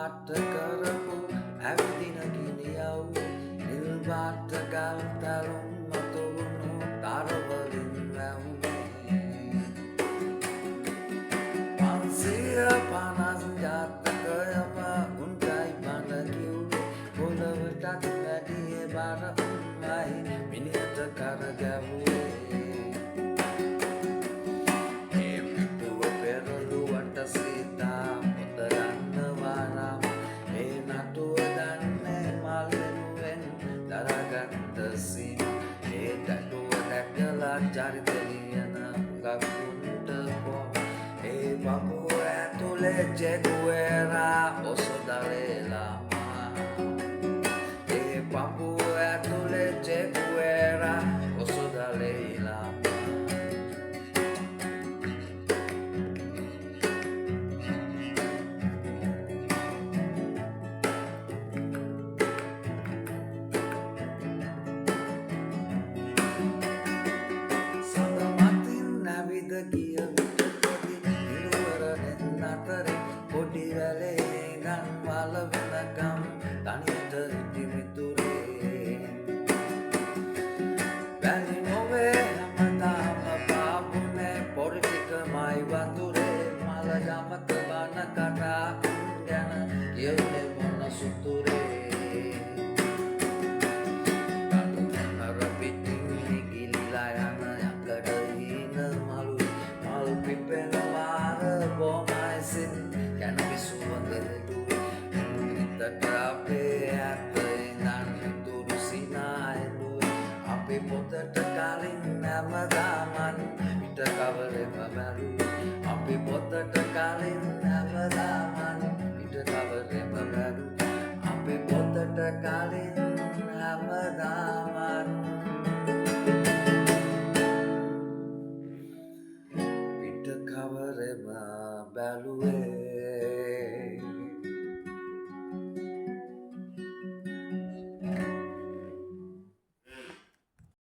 පාට කරපු ඇවිදින ගිනියව් නිල් පාට ගල් තැලුම් මතුවුණු තරවලින් වැවුනේ 550 ජාතකයම උන්ටයි බණ කිව්වේ පොළවටත් වැඩියේ බර උන්මයි මිනිහට කර ගැව්වේ ඒ පිටුව පෙරළුවට සීතා පොත ගන්නවා නම් ඒ නටුව දන්නේ මල් වෙනුවෙන් දරාගත්ත සීම ඒ තටුව දැකලා චරිත ලියන ගක්කුන්ට පෝ ඒ පපුව ඇතුලේ චෙගුවෙරා ඔසොදලේලා ඒ පපුව ඇතුලේ චෙගුවෙරා ඔසොදලේලා සඳමතින් නැවිද ගිය විටකොඩි නිරුවරණෙන් අතරේ පොඩි වැලේ ඉඳන් වල වෙනකම් තනියට හිටි මිතුරේ වැලි නොවේ හැමදාම පාපුනේ පොඩි ටිකමයි වතුරේ මල යමක බන කටා ගැන කියුනේ මොන සුතුරේ අපේ පොතට කලින් හැමදාමන් පිට කවරෙම බැලුවේ අපේ පොතට කලින් හැමදාමන් පිට කවරෙම බැලුවේ අපේ පොතට කලින් හැමදාමන් පිට කවරෙම බැලුවේ